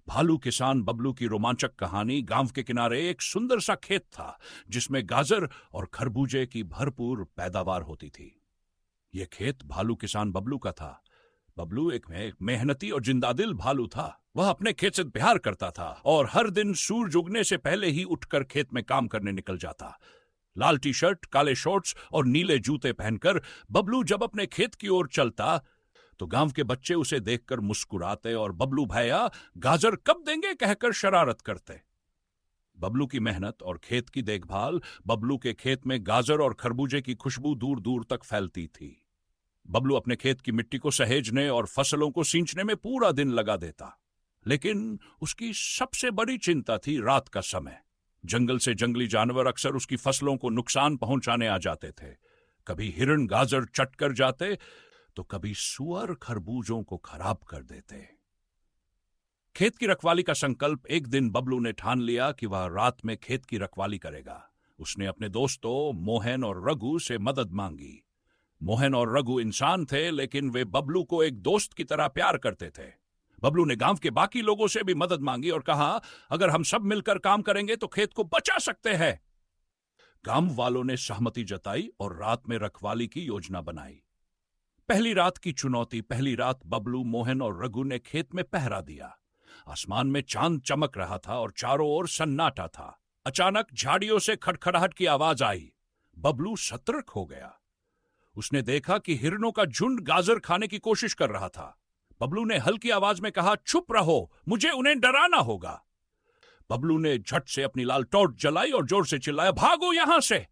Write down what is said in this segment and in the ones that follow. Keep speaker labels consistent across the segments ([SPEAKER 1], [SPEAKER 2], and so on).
[SPEAKER 1] भालू किसान बबलू की रोमांचक कहानी। गांव के किनारे एक सुंदर सा खेत था जिसमें गाजर और खरबूजे की भरपूर पैदावार होती थी। यह खेत भालू किसान बबलू का था। बबलू एक मेहनती और जिंदादिल भालू था। वह अपने खेत से प्यार करता था और हर दिन सूरज उगने से पहले ही उठकर खेत में काम करने निकल जाता। लाल टी शर्ट, काले शॉर्ट्स और नीले जूते पहनकर बबलू जब अपने खेत की ओर चलता तो गांव के बच्चे उसे देखकर मुस्कुराते और बबलू भैया गाजर कब देंगे कहकर शरारत करते। बबलू की मेहनत और खेत की देखभाल, बबलू के खेत में गाजर और खरबूजे की खुशबू दूर दूर तक फैलती थी। बबलू अपने खेत की मिट्टी को सहेजने और फसलों को सींचने में पूरा दिन लगा देता, लेकिन उसकी सबसे बड़ी चिंता थी रात का समय। जंगल से जंगली जानवर अक्सर उसकी फसलों को नुकसान पहुंचाने आ जाते थे। कभी हिरण गाजर चट कर जाते तो कभी सुअर खरबूजों को खराब कर देते। खेत की रखवाली का संकल्प एक दिन बबलू ने ठान लिया कि वह रात में खेत की रखवाली करेगा। उसने अपने दोस्तों मोहन और रघु से मदद मांगी। मोहन और रघु इंसान थे, लेकिन वे बबलू को एक दोस्त की तरह प्यार करते थे। बबलू ने गांव के बाकी लोगों से भी मदद मांगी और कहा, अगर हम सब मिलकर काम करेंगे तो खेत को बचा सकते हैं। गांव वालों ने सहमति जताई और रात में रखवाली की योजना बनाई। पहली रात की चुनौती। पहली रात बबलू, मोहन और रघु ने खेत में पहरा दिया। आसमान में चांद चमक रहा था और चारों ओर सन्नाटा था। अचानक झाड़ियों से खड़खड़ाहट की आवाज आई। बबलू सतर्क हो गया। उसने देखा कि हिरणों का झुंड गाजर खाने की कोशिश कर रहा था। बबलू ने हल्की आवाज में कहा, चुप रहो, मुझे उन्हें डराना होगा। बबलू ने झट से अपनी लाल टॉर्च जलाई और जोर से चिल्लाया, भागो यहां से।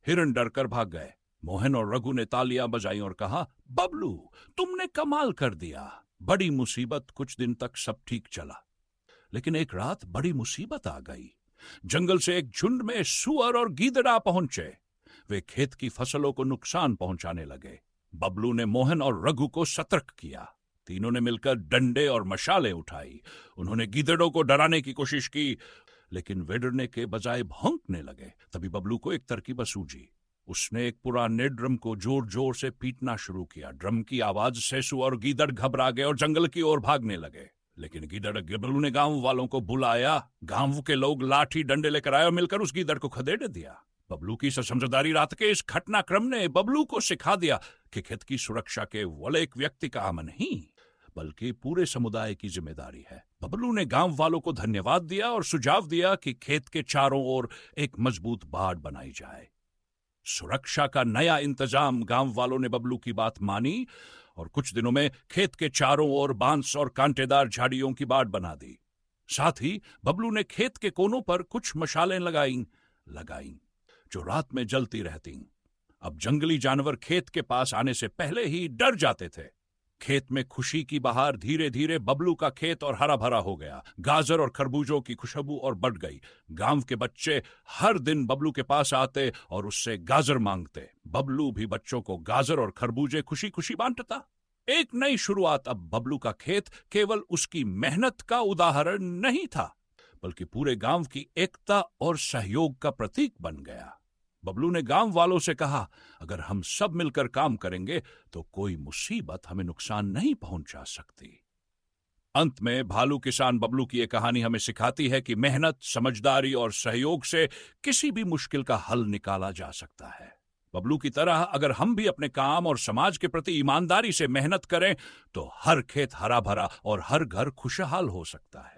[SPEAKER 1] हिरण डरकर भाग गए। मोहन और रघु ने तालियां बजाई और कहा, बबलू तुमने कमाल कर दिया। बड़ी मुसीबत। कुछ दिन तक सब ठीक चला, लेकिन एक रात बड़ी मुसीबत आ गई। जंगल से एक झुंड में सुअर और गीदड़ा पहुंचे। वे खेत की फसलों को नुकसान पहुंचाने लगे। बबलू ने मोहन और रघु को सतर्क किया। तीनों ने मिलकर डंडे और मशालें उठाई। उन्होंने गीदड़ों को डराने की कोशिश की, लेकिन वे डरने के बजाय भौंकने लगे। तभी बबलू को एक तरकीब सूझी। उसने एक पुराने ड्रम को जोर जोर से पीटना शुरू किया। ड्रम की आवाज से सुअर और गीदड़ घबरा गए और जंगल की ओर भागने लगे। लेकिन बबलू ने गांव वालों को बुलाया। गांव के लोग लाठी डंडे लेकर आए और मिलकर उस गीदड़ को खदेड़ दिया। बबलू की समझदारी रात के इस घटनाक्रम ने बबलू को सिखा दिया कि खेत की सुरक्षा केवल एक व्यक्ति का काम नहीं, बल्कि पूरे समुदाय की जिम्मेदारी है। बबलू ने गांव वालों को धन्यवाद दिया और सुझाव दिया कि खेत के चारों ओर एक मजबूत बाड़ बनाई जाए। सुरक्षा का नया इंतजाम। गांव वालों ने बबलू की बात मानी और कुछ दिनों में खेत के चारों ओर बांस और कांटेदार झाड़ियों की बाड़ बना दी। साथ ही बबलू ने खेत के कोनों पर कुछ मशालें लगाई जो रात में जलती रहती। अब जंगली जानवर खेत के पास आने से पहले ही डर जाते थे। खेत में खुशी की बहार। धीरे धीरे बबलू का खेत और हरा भरा हो गया। गाजर और खरबूजों की खुशबू और बढ़ गई। गांव के बच्चे हर दिन बबलू के पास आते और उससे गाजर मांगते। बबलू भी बच्चों को गाजर और खरबूजे खुशी खुशी बांटता। एक नई शुरुआत। अब बबलू का खेत केवल उसकी मेहनत का उदाहरण नहीं था, बल्कि पूरे गांव की एकता और सहयोग का प्रतीक बन गया। बबलू ने गांव वालों से कहा, अगर हम सब मिलकर काम करेंगे तो कोई मुसीबत हमें नुकसान नहीं पहुंचा सकती। अंत में भालू किसान बबलू की यह कहानी हमें सिखाती है कि मेहनत, समझदारी और सहयोग से किसी भी मुश्किल का हल निकाला जा सकता है। बबलू की तरह अगर हम भी अपने काम और समाज के प्रति ईमानदारी से मेहनत करें तो हर खेत हरा भरा और हर घर खुशहाल हो सकता है।